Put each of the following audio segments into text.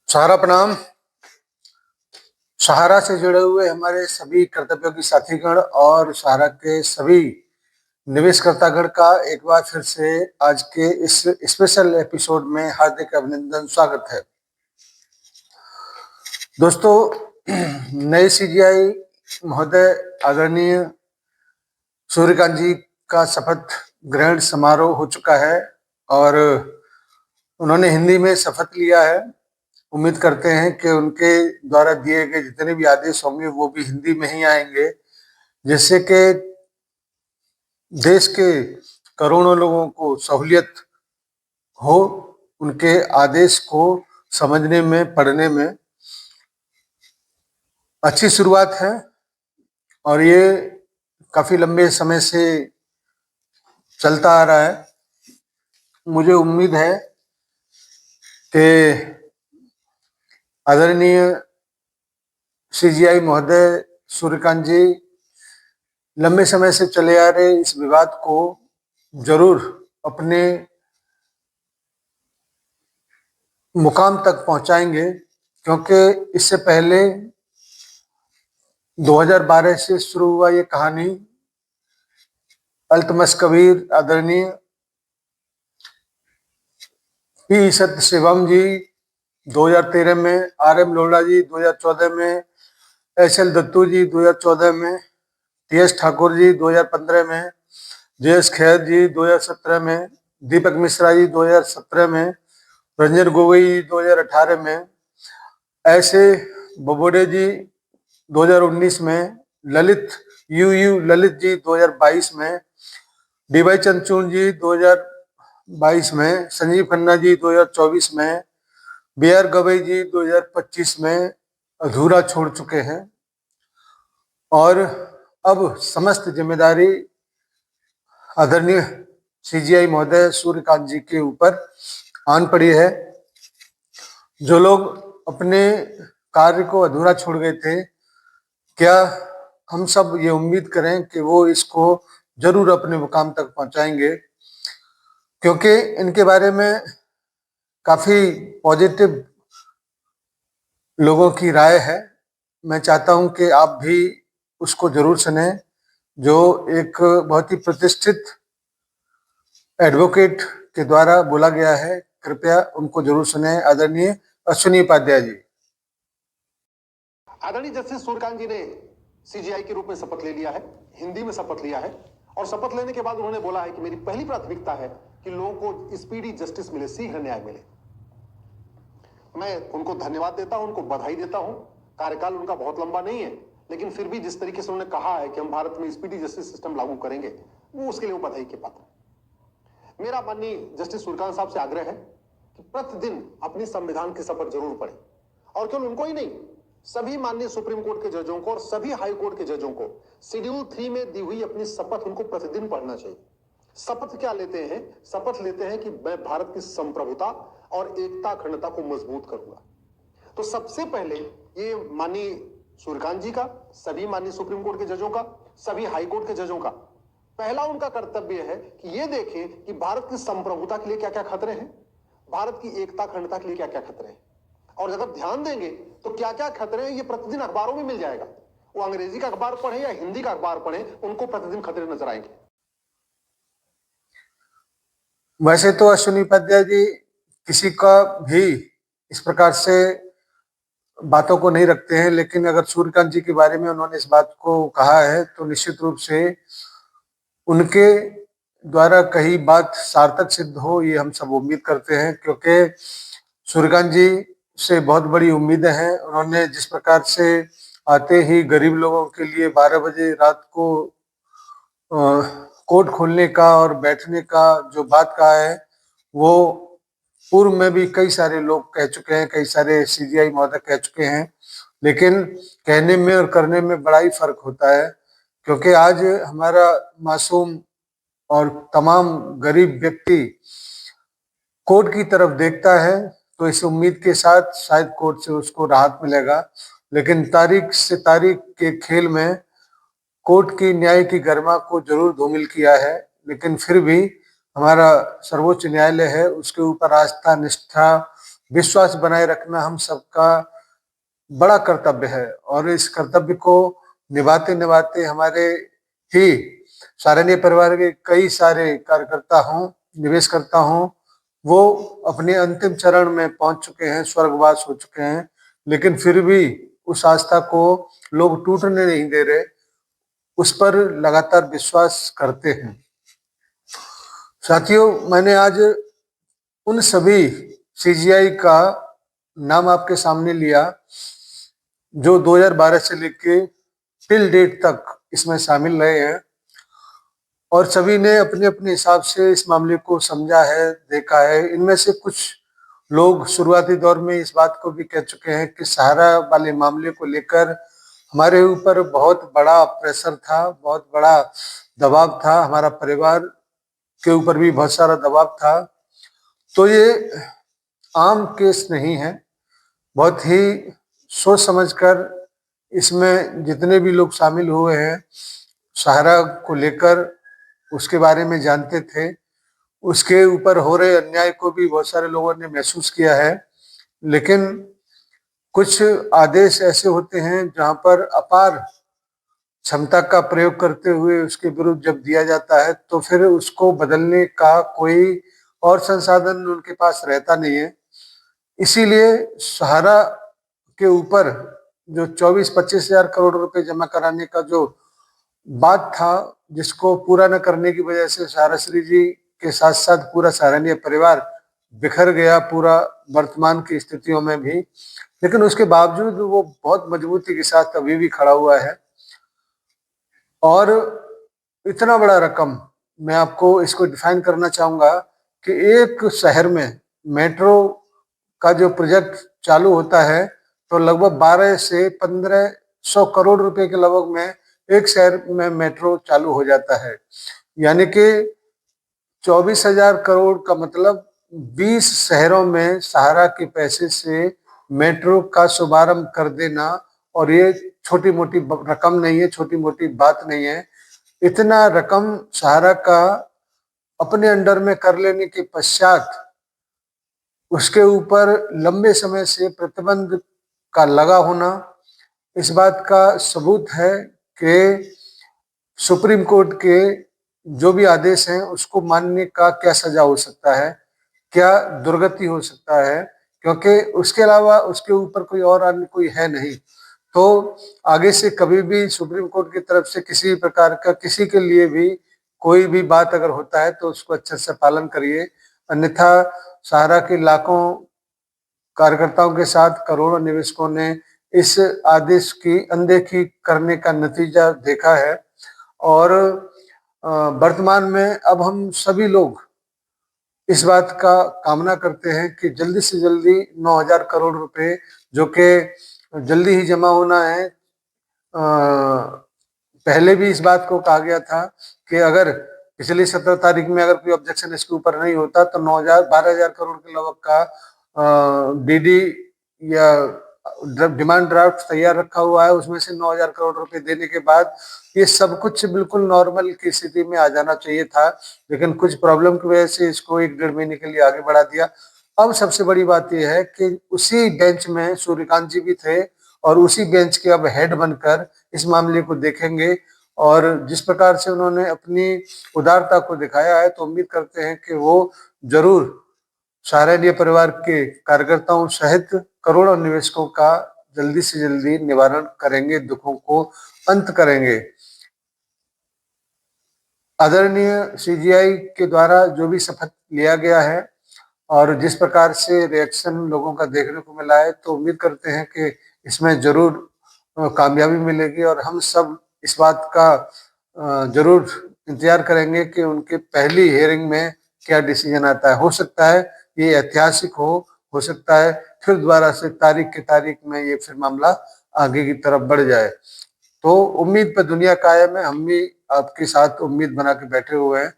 सहारा प्रणाम। सहारा से जुड़े हुए हमारे सभी कर्तव्यों की साथीगण और सहारा के सभी निवेशकर्तागण का एक बार फिर से आज के इस स्पेशल एपिसोड में हार्दिक अभिनंदन, स्वागत है। दोस्तों, नए सीजीआई महोदय आदरणीय सूर्यकांत जी का शपथ ग्रहण समारोह हो चुका है और उन्होंने हिंदी में शपथ लिया है। उम्मीद करते हैं कि उनके द्वारा दिए गए जितने भी आदेश होंगे वो भी हिंदी में ही आएंगे, जिससे कि देश के करोड़ों लोगों को सहूलियत हो उनके आदेश को समझने में, पढ़ने में। अच्छी शुरुआत है और ये काफी लंबे समय से चलता आ रहा है। मुझे उम्मीद है कि आदरणीय सीजीआई महोदय सूर्यकांत जी लंबे समय से चले आ रहे इस विवाद को जरूर अपने मुकाम तक पहुंचाएंगे, क्योंकि इससे पहले 2012 से शुरू हुआ ये कहानी अल्तमश कबीर आदरणीय पी सत्य शिवम जी 2013 में, आर.एम. लोढ़ा जी 2014 में, एस.एल. दत्तू जी 2014 में, टी.एस. ठाकुर जी 2015 में, जे.एस. खैर जी 2017 में, दीपक मिश्रा जी 2017 में, रंजन गोगोई जी 2018 में, ऐसे बबोडे जी 2019 में, ललित जी 2022 में, डी.वाई. चंद्रचूड़ जी 2022 में, संजीव खन्ना जी 2024 में, बी.आर. गवई जी 2025 में अधूरा छोड़ चुके हैं और अब समस्त जिम्मेदारी आदरणीय सीजीआई महोदय सूर्यकांत जी के ऊपर आन पड़ी है। जो लोग अपने कार्य को अधूरा छोड़ गए थे, क्या हम सब ये उम्मीद करें कि वो इसको जरूर अपने मुकाम तक पहुंचाएंगे, क्योंकि इनके बारे में काफी पॉजिटिव लोगों की राय है। मैं चाहता हूं कि आप भी उसको जरूर सुने। जो एक बहुत ही प्रतिष्ठित एडवोकेट के द्वारा बोला गया है, कृपया उनको जरूर सुने। आदरणीय अश्विनी उपाध्याय जी। आदरणीय जस्टिस सूर्यकांत जी ने सीजीआई के रूप में शपथ ले लिया है, हिंदी में शपथ लिया है और शपथ लेने के बाद उन्होंने बोला है कि मेरी पहली प्राथमिकता है कि लोगों को स्पीडी जस्टिस मिले, शीघ्र न्याय मिले। मैं उनको धन्यवाद देता हूं, उनको बधाई देता हूं। कार्यकाल उनका बहुत लंबा नहीं है, लेकिन फिर भी जिस तरीके से उन्होंने कहा है कि हम भारत में स्पीडी जस्टिस सिस्टम लागू करेंगे, वो उसके लिए बधाई के पात्र। मेरा माननीय जस्टिस सूर्यकांत साहब से आग्रह है कि प्रतिदिन अपनी संविधान की शपथ जरूर पढ़ें, और केवल उनको ही नहीं, सभी माननीय सुप्रीम कोर्ट के जजों को और सभी हाई कोर्ट के जजों को शेड्यूल 3 में दी हुई अपनी शपथ उनको प्रतिदिन पढ़ना चाहिए। शपथ क्या लेते हैं? शपथ लेते हैं कि मैं भारत की संप्रभुता और एकता अखंडता को मजबूत करूंगा। तो सबसे पहले ये माननीय सूर्यकांत जी का, सभी माननीय सुप्रीम कोर्ट के जजों का, सभी हाई कोर्ट के जजों का पहला उनका कर्तव्य है कि ये देखें कि भारत की संप्रभुता के लिए क्या क्या खतरे हैं, भारत की एकता अखंडता के लिए क्या क्या खतरे हैं, और अगर ध्यान देंगे तो क्या क्या खतरे हैं ये प्रतिदिन अखबारों में मिल जाएगा। वो अंग्रेजी का अखबार पढ़े या हिंदी का अखबार पढ़े, उनको प्रतिदिन खतरे नजर आएंगे। वैसे तो अश्विनी उपाध्याय जी किसी का भी इस प्रकार से बातों को नहीं रखते हैं, लेकिन अगर सूर्यकांत जी के बारे में उन्होंने इस बात को कहा है तो निश्चित रूप से उनके द्वारा कही बात सार्थक सिद्ध हो, ये हम सब उम्मीद करते हैं। क्योंकि सूर्यकांत जी से बहुत बड़ी उम्मीदें हैं। उन्होंने जिस प्रकार से आते ही गरीब लोगों के लिए 12 बजे रात को कोर्ट खोलने का और बैठने का जो बात कहा है, वो पूर्व में भी कई सारे लोग कह चुके हैं, कई सारे सीजीआई महोदय कह चुके हैं, लेकिन कहने में और करने में बड़ा ही फर्क होता है। क्योंकि आज हमारा मासूम और तमाम गरीब व्यक्ति कोर्ट की तरफ देखता है तो इस उम्मीद के साथ शायद कोर्ट से उसको राहत मिलेगा, लेकिन तारीख से तारीख के खेल में कोर्ट की न्याय की गरिमा को जरूर धूमिल किया है। लेकिन फिर भी हमारा सर्वोच्च न्यायालय है, उसके ऊपर आस्था, निष्ठा विश्वास बनाए रखना हम सबका बड़ा कर्तव्य है और इस कर्तव्य को निभाते निभाते हमारे ही सारण्य परिवार के कई सारे कार्यकर्ता हों, निवेशकर्ता हों, वो अपने अंतिम चरण में पहुंच चुके हैं, स्वर्गवास हो चुके हैं, लेकिन फिर भी उस आस्था को लोग टूटने नहीं दे रहे, उस पर लगातार विश्वास करते हैं। साथियों, मैंने आज उन सभी सीजीआई का नाम आपके सामने लिया जो 2012 से लेके टिल डेट तक इसमें शामिल रहे हैं और सभी ने अपने अपने हिसाब से इस मामले को समझा है, देखा है। इनमें से कुछ लोग शुरुआती दौर में इस बात को भी कह चुके हैं कि सहारा वाले मामले को लेकर हमारे ऊपर बहुत बड़ा प्रेशर था, बहुत बड़ा दबाव था, हमारा परिवार के ऊपर भी बहुत सारा दबाव था। तो ये आम केस नहीं है, बहुत ही सोच समझकर इसमें जितने भी लोग शामिल हुए हैं, सहारा को लेकर उसके बारे में जानते थे, उसके ऊपर हो रहे अन्याय को भी बहुत सारे लोगों ने महसूस किया है। लेकिन कुछ आदेश ऐसे होते हैं जहां पर अपार क्षमता का प्रयोग करते हुए उसके विरुद्ध जब दिया जाता है तो फिर उसको बदलने का कोई और संसाधन उनके पास रहता नहीं है। इसीलिए सहारा के ऊपर जो 24-25 हजार करोड़ रुपए जमा कराने का जो बात था, जिसको पूरा न करने की वजह से सहारा श्री जी के साथ साथ पूरा सहारनीय परिवार बिखर गया, पूरा वर्तमान की स्थितियों में भी। लेकिन उसके बावजूद वो बहुत मजबूती के साथ अभी भी खड़ा हुआ है और इतना बड़ा रकम, मैं आपको इसको डिफाइन करना चाहूंगा कि एक शहर में मेट्रो का जो प्रोजेक्ट चालू होता है तो लगभग 12 से 1500 करोड़ रुपए के लगभग में एक शहर में मेट्रो चालू हो जाता है। यानी कि 24,000 करोड़ का मतलब 20 शहरों में सहारा के पैसे से मेट्रो का शुभारंभ कर देना, और ये छोटी मोटी रकम नहीं है, छोटी मोटी बात नहीं है। इतना रकम सहारा का अपने अंडर में कर लेने के पश्चात उसके ऊपर लंबे समय से प्रतिबंध का लगा होना इस बात का सबूत है कि सुप्रीम कोर्ट के जो भी आदेश हैं उसको मानने का क्या सजा हो सकता है, क्या दुर्गति हो सकता है, क्योंकि उसके अलावा उसके ऊपर कोई और अन्य कोई है नहीं। तो आगे से कभी भी सुप्रीम कोर्ट की तरफ से किसी प्रकार का किसी के लिए भी कोई भी बात अगर होता है तो उसको अच्छे से पालन करिए, अन्यथा सहारा के लाखों कार्यकर्ताओं के साथ करोड़ों निवेशकों ने इस आदेश की अनदेखी करने का नतीजा देखा है। और वर्तमान में अब हम सभी लोग इस बात का कामना करते हैं कि जल्दी से जल्दी 9,000 करोड़ रुपए जो कि जल्दी ही जमा होना है। पहले भी इस बात को कहा गया था कि अगर पिछली 17 तारीख में अगर कोई ऑब्जेक्शन इसके ऊपर नहीं होता तो 12,000 करोड़ के लगभग का डीडी या डिमांड ड्राफ्ट तैयार रखा हुआ है, उसमें से 9,000 करोड़ रुपए देने के बाद ये सब कुछ बिल्कुल नॉर्मल की स्थिति में आ जाना चाहिए था। लेकिन कुछ प्रॉब्लम की वजह से इसको 1-1.5 महीने के लिए आगे बढ़ा दिया। अब सबसे बड़ी बात यह है कि उसी बेंच में सूर्यकांत जी भी थे और उसी बेंच के अब हेड बनकर इस मामले को देखेंगे, और जिस प्रकार से उन्होंने अपनी उदारता को दिखाया है तो उम्मीद करते हैं कि वो जरूर सहारनीय परिवार के कार्यकर्ताओं सहित करोड़ों निवेशकों का जल्दी से जल्दी निवारण करेंगे, दुखों को अंत करेंगे। आदरणीय सीजीआई के द्वारा जो भी शपथ लिया गया है और जिस प्रकार से रिएक्शन लोगों का देखने को मिला है तो उम्मीद करते हैं कि इसमें जरूर कामयाबी मिलेगी और हम सब इस बात का जरूर इंतजार करेंगे कि उनके पहली हियरिंग में क्या डिसीजन आता है। हो सकता है ये ऐतिहासिक हो सकता है फिर दोबारा से तारीख की तारीख में ये फिर मामला आगे की तरफ बढ़ जाए। तो उम्मीद पे दुनिया कायम है, हम भी आपके साथ उम्मीद बना के बैठे हुए हैं,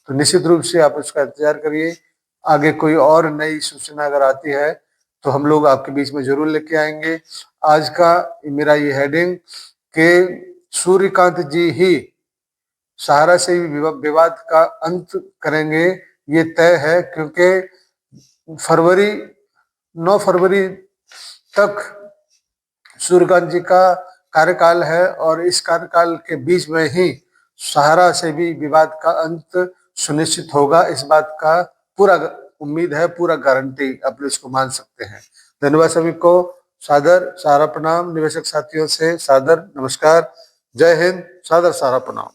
तो निश्चित रूप से आप उसका इंतजार करिए। आगे कोई और नई सूचना अगर आती है तो हम लोग आपके बीच में जरूर लेके आएंगे। आज का मेरा ये हेडिंग के सूर्यकांत जी ही सहारा से विवाद का अंत करेंगे ये तय है, क्योंकि फरवरी 9 फरवरी तक सूर्यकांत जी का कार्यकाल है और इस कार्यकाल के बीच में ही सहारा से भी विवाद का अंत सुनिश्चित होगा। इस बात का पूरा उम्मीद है, पूरा गारंटी आप लोग इसको मान सकते हैं। धन्यवाद सभी को, सादर सहारा प्रणाम। निवेशक साथियों से सादर नमस्कार। जय हिंद, सादर सहारा प्रणाम।